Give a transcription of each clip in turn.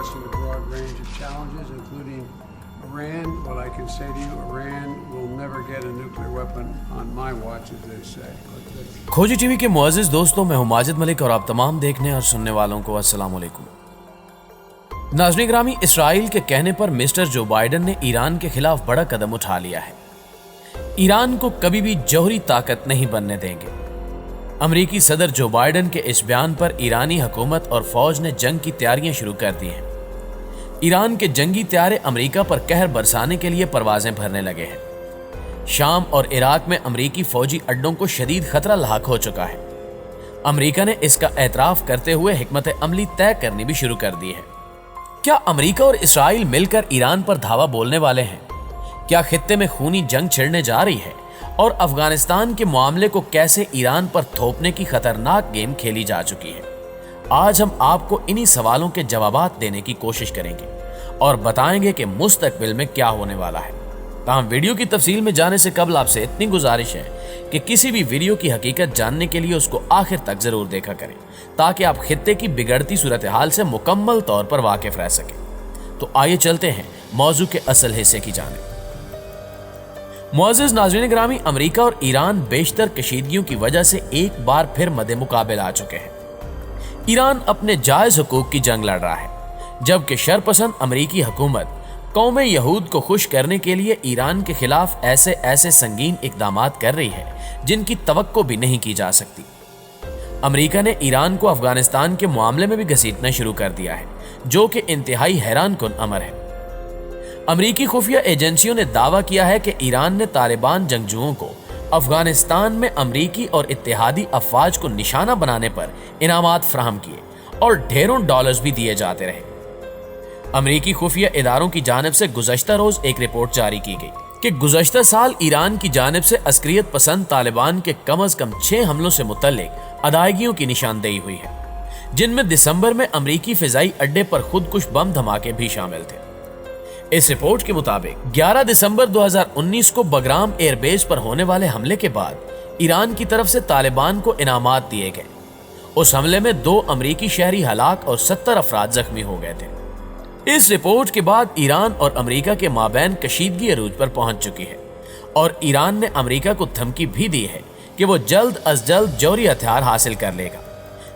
facing a broad range of challenges, including Iran. Well, I can say to you, Iran will never get a nuclear weapon on my watch, as they say. खोजी TV के मुअज़्ज़िज़ दोस्तों, मैं हूं माजिद मलिक और आप तमाम देखने और सुनने वालों को अस्सलाम वालेकुम। नाज़रीन ग्रामी, इसराइल के कहने पर मिस्टर जो बाइडन ने ईरान के खिलाफ बड़ा कदम उठा लिया है। ईरान को कभी भी जौहरी ताकत नहीं बनने देंगे। अमेरिकी सदर जो बाइडन के इस बयान पर ईरानी हुकूमत और फौज ने जंग की तैयारियां शुरू कर दी हैं। ईरान के जंगी त्यारे अमेरिका पर कहर बरसाने के लिए परवाजें भरने लगे हैं। शाम और इराक में अमेरिकी फौजी अड्डों को शदीद खतरा लाहक हो चुका है। अमेरिका ने इसका एतराफ करते हुए हिकमत अमली तय करनी भी शुरू कर दी है। क्या अमेरिका और इसराइल मिलकर ईरान पर धावा बोलने वाले हैं? क्या खित्ते में खूनी जंग छिड़ने जा रही है? और अफगानिस्तान के मामले को कैसे ईरान पर थोपने की खतरनाक गेम खेली जा चुकी है? आज हम आपको इन्हीं सवालों के जवाबात देने की कोशिश करेंगे और बताएंगे कि मुस्तकबिल में क्या होने वाला है। ताहम वीडियो की तफसील में जाने से कबल आपसे इतनी गुजारिश है कि किसी भी वीडियो की हकीकत जानने के लिए उसको आखिर तक जरूर देखा करें, ताकि आप खित्ते की बिगड़ती सूरत हाल से मुकम्मल तौर पर वाकिफ रह सकें। तो आइए चलते हैं मौजू के असल हिस्से की जानिब। मुअज़्ज़िज़ नाज़रीन ग्रामी, अमेरिका और ईरान बेशतर कशीदगियों की वजह से एक बार फिर मद्दे मुकाबिल आ चुके हैं। ईरान अपने जायज हुकूक की जंग लड़ रहा है, जबकि शरपसंद अमेरिकी हुकूमत कौम यहूद को खुश करने के लिए ईरान के खिलाफ ऐसे संगीन इक़दामात कर रही है जिनकी तवक्को भी नहीं की जा सकती। अमेरिका ने ईरान को अफगानिस्तान के मामले में भी घसीटना शुरू कर दिया है, जो कि इंतहाई हैरान कुन अमर है। अमेरिकी खुफिया एजेंसियों ने दावा किया है कि ईरान ने तालिबान जंगजुओं को अफगानिस्तान में अमेरिकी और इत्तेहादी अफवाज को निशाना बनाने पर इनामात फराहम किए और ढेरों डॉलर्स भी दिए जाते रहे। अमेरिकी खुफिया इदारों की जानिब से गुज़श्ता रोज एक रिपोर्ट जारी की गई कि गुज़श्ता साल ईरान की जानिब से अस्करियत पसंद तालिबान के कम अज कम 6 हमलों से मुतल्लिक अदायगियों की निशानदेही हुई है, जिनमें दिसंबर में अमेरिकी फिजाई अड्डे पर खुदकुश बम धमाके भी शामिल थे। इस रिपोर्ट के मुताबिक 11 दिसंबर 2019 को बगराम एयरबेस पर होने वाले हमले के बाद ईरान की तरफ से तालिबान को इनामात दिए गए। उस हमले में 2 अमेरिकी शहरी हलाक और 70 अफराद जख्मी हो गए थे। इस रिपोर्ट के बाद ईरान और अमेरिका के माबैन कशीदगी अरूज पर पहुंच चुकी है और ईरान ने अमेरिका को धमकी भी दी है कि वो जल्द अज जल्द जौहरी हथियार हासिल कर लेगा,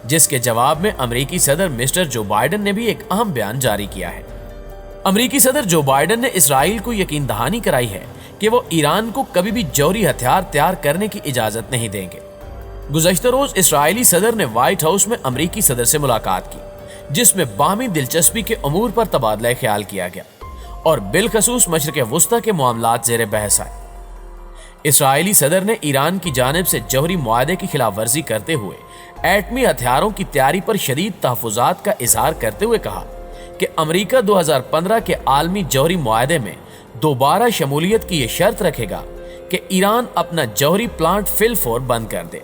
जिसके जवाब में अमेरिकी सदर मिस्टर जो बाइडन ने भी एक अहम बयान जारी किया है। अमेरिकी सदर जो बाइडन ने इसराइल को यकीन दहानी कराई है कि वो ईरान को कभी भी जौहरी हथियार तैयार करने की इजाजत नहीं देंगे। गुज़श्ता रोज इसराइली सदर ने व्हाइट हाउस में अमेरिकी सदर से मुलाकात की, जिसमें बाहमी दिलचस्पी के अमूर पर तबादला ख्याल किया गया और बिलखसूस मशरिक़ वुस्ता के मामलात ज़ेरे बहस आए। इसराइली सदर ने ईरान की जानिब से जौहरी मुआहदे की खिलाफ वर्जी करते हुए एटमी हथियारों की तैयारी पर शदीद तहफ़्फ़ुज़ात का इजहार करते हुए कहा कि अमेरिका 2015 के आलमी जौहरी मुआहदे में दोबारा शमूलियत की यह शर्त रखेगा कि ईरान अपना जौहरी प्लांट फिलफोर बंद कर दे।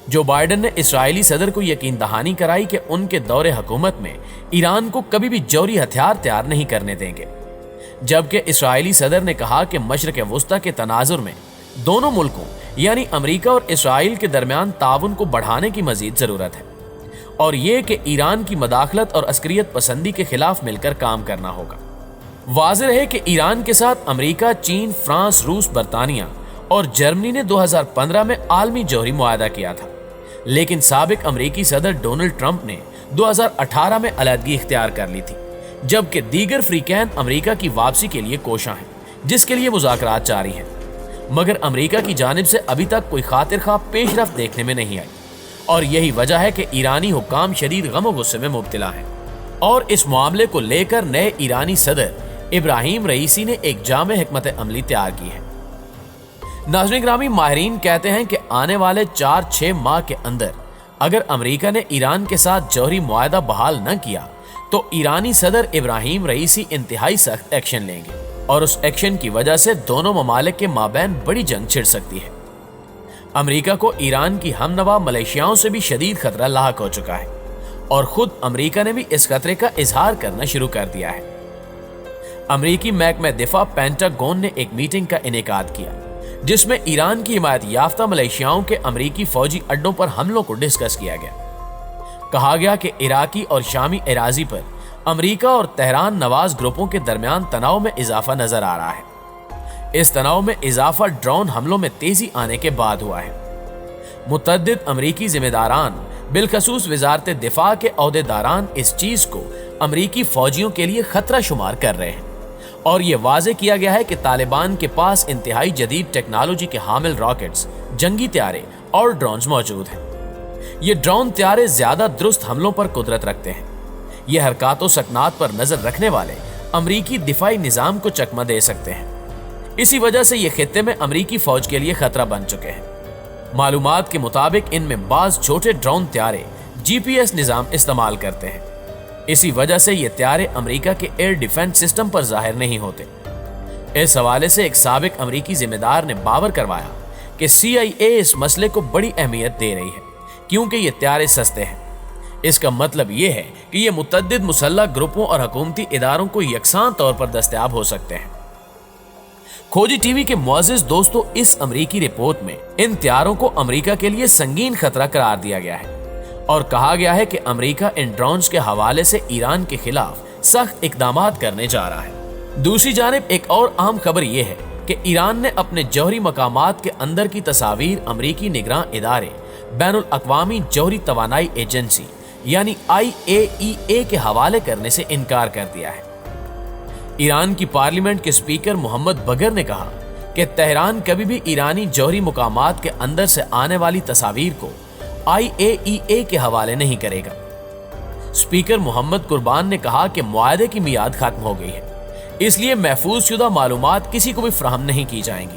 जो बाइडन ने इसराइली सदर को यकीन दहानी कराई कि उनके दौरे हुकूमत में ईरान को कभी भी जौहरी हथियार तैयार नहीं करने देंगे, जबकि इसराइली सदर ने कहा कि मशरिक़ वुस्ता के तनाजुर में दोनों मुल्कों यानी अमेरिका और इसराइल के दरमियान ताउन को बढ़ाने की मजीद ज़रूरत है और ये कि ईरान की मदाखलत और अस्करियत पसंदी के खिलाफ मिलकर काम करना होगा। वाज़ेह है कि ईरान के साथ अमेरिका, चीन, फ्रांस, रूस, बरतानिया और जर्मनी ने 2015 में आलमी जौहरी मुआहदा किया था, लेकिन साबिक अमेरिकी सदर डोनाल्ड ट्रंप ने 2018 में अलहदगी इख्तियार कर ली थी, जबकि दीगर फ्रीकैन अमेरिका की वापसी के लिए कोशां हैं, जिसके लिए मुज़ाकरात जारी हैं। मगर अमेरिका की जानिब से अभी तक कोई खातिर ख्वाह पेशरफ्त देखने में नहीं आई और यही वजह है कि ईरानी हुक्काम शदीद गम और गुस्से में मुब्तला हैं और इस मामले को लेकर नए ईरानी सदर इब्राहिम रईसी ने एक जामे हिकमत अमली तैयार की है। नाज़रीन ग्रामी, माहिरीन कहते हैं कि आने वाले 4-6 माह के अंदर अगर अमेरिका ने ईरान के साथ जौहरी मुआहदा बहाल न किया तो ईरानी सदर इब्राहिम रईसी इंतहाई सख्त एक्शन लेंगे और उस एक्शन की वजह से दोनों ममालिक के माबैन बड़ी जंग छिड़ सकती है। अमेरिका को ईरान की हमनवा मलेशियाओं से भी शदीद खतरा लाहक हो चुका है और खुद अमेरिका ने भी इस खतरे का इजहार करना शुरू कर दिया है। अमेरिकी महकमा दिफा पेंटागन ने एक मीटिंग का इनेकाद किया जिसमें ईरान की हिमायत याफ्ता मलेशियाओं के अमेरिकी फौजी अड्डों पर हमलों को डिस्कस किया गया। कहा गया कि इराकी और शामी एराजी पर امریکہ اور تہران نواز گروپوں کے درمیان تناؤ میں اضافہ نظر آ رہا ہے۔ اس تناؤ میں اضافہ ڈرون حملوں میں تیزی آنے کے بعد ہوا ہے۔ متعدد امریکی ذمہ داران بالخصوص وزارت دفاع کے عہدیداران اس چیز کو امریکی فوجیوں کے لیے خطرہ شمار کر رہے ہیں، اور یہ واضح کیا گیا ہے کہ طالبان کے پاس انتہائی جدید ٹیکنالوجی کے حامل راکٹس، جنگی طیارے اور ڈرونز موجود ہیں۔ یہ ڈرون طیارے زیادہ درست حملوں پر قدرت رکھتے ہیں۔ یہ حرکات و سکنات پر نظر رکھنے والے امریکی دفاعی نظام کو چکمہ دے سکتے ہیں۔ اسی وجہ سے یہ خطے میں امریکی فوج کے لیے خطرہ بن چکے ہیں۔ معلومات کے مطابق ان میں بعض چھوٹے ڈرون طیارے GPS نظام استعمال کرتے ہیں۔ اسی وجہ سے یہ طیارے امریکہ کے ایئر ڈیفنس سسٹم پر ظاہر نہیں ہوتے۔ اس حوالے سے ایک سابق امریکی ذمہ دار نے باور کروایا کہ CIA اس مسئلے کو بڑی اہمیت دے رہی ہے کیونکہ یہ طیارے سستے ہیں۔ اس کا مطلب یہ ہے کہ یہ متعدد مسلح گروپوں اور حکومتی اداروں کو یکساں طور پر دستیاب ہو سکتے ہیں۔ کھوجی ٹی وی کے معزز دوستو، اس امریکی رپورٹ میں ان طیاروں کو امریکہ کے لیے سنگین خطرہ قرار دیا گیا ہے اور کہا گیا ہے کہ امریکہ ان ڈرونز کے حوالے سے ایران کے خلاف سخت اقدامات کرنے جا رہا ہے۔ دوسری جانب ایک اور اہم خبر یہ ہے کہ ایران نے اپنے جوہری مقامات کے اندر کی تصاویر امریکی نگراں ادارے بین الاقوامی جوہری توانائی ایجنسی یعنی IAEA کے حوالے کرنے سے انکار کر دیا ہے۔ ایران کی پارلیمنٹ کے اسپیکر محمد بغر نے کہا کہ تہران کبھی بھی ایرانی جوہری مقامات کے اندر سے آنے والی تصاویر کو IAEA کے حوالے نہیں کرے گا۔ اسپیکر محمد قربان نے کہا کہ معاہدے کی میعاد ختم ہو گئی ہے، اس لیے محفوظ شدہ معلومات کسی کو بھی فراہم نہیں کی جائیں گی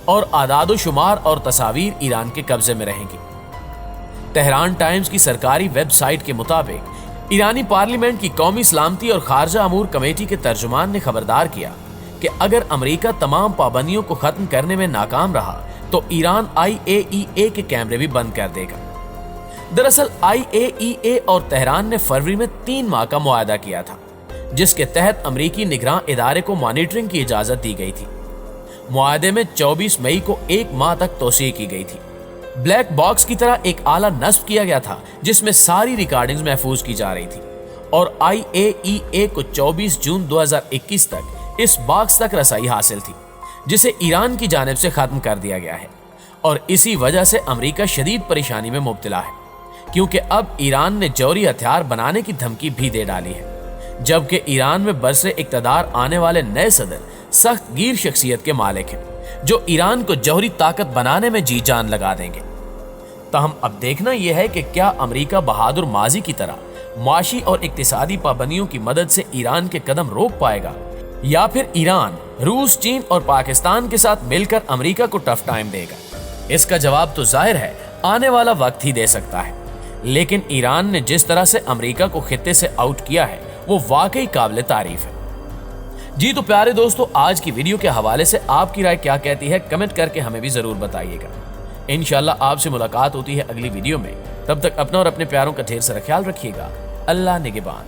اور اعداد و شمار اور تصاویر ایران کے قبضے میں رہیں گی۔ تہران ٹائمز کی سرکاری ویب سائٹ کے مطابق ایرانی پارلیمنٹ کی قومی سلامتی اور خارجہ امور کمیٹی کے ترجمان نے خبردار کیا کہ اگر امریکہ تمام پابندیوں کو ختم کرنے میں ناکام رہا تو ایران IAEA کے کیمرے بھی بند کر دے گا۔ دراصل IAEA اور تہران نے فروری میں 3 ماہ کا معاہدہ کیا تھا جس کے تحت امریکی نگراں ادارے کو مانیٹرنگ کی اجازت دی گئی تھی۔ معاہدے میں 24 مئی کو 1 ماہ تک توسیع کی گئی تھی۔ بلیک باکس کی طرح ایک آلہ نصب کیا گیا تھا جس میں ساری ریکارڈنگز محفوظ کی جا رہی تھی اور IAEA کو 24 جون 2021 تک اس باکس تک رسائی حاصل تھی جسے ایران کی جانب سے ختم کر دیا گیا ہے، اور اسی وجہ سے امریکہ شدید پریشانی میں مبتلا ہے کیونکہ اب ایران نے جوہری ہتھیار بنانے کی دھمکی بھی دے ڈالی ہے، جبکہ ایران میں برسر اقتدار آنے والے نئے صدر سخت گیر شخصیت کے مالک ہیں جو ایران کو جوہری طاقت بنانے میں جی جان لگا دیں گے۔ تاہم اب دیکھنا یہ ہے کہ کیا امریکہ بہادر ماضی کی طرح معاشی اور اقتصادی پابندیوں کی مدد سے ایران کے قدم روک پائے گا، یا پھر ایران روس، چین اور پاکستان کے ساتھ مل کر امریکہ کو ٹف ٹائم دے گا؟ اس کا جواب تو ظاہر ہے آنے والا وقت ہی دے سکتا ہے، لیکن ایران نے جس طرح سے امریکہ کو خطے سے آؤٹ کیا ہے وہ واقعی قابل تعریف ہے۔ جی تو پیارے دوستو، آج کی ویڈیو کے حوالے سے آپ کی رائے کیا کہتی ہے کمنٹ کر کے ہمیں بھی ضرور بتائیے گا۔ انشاءاللہ آپ سے ملاقات ہوتی ہے اگلی ویڈیو میں، تب تک اپنا اور اپنے پیاروں کا ڈھیر سارا خیال رکھیے گا۔ اللہ نگہبان۔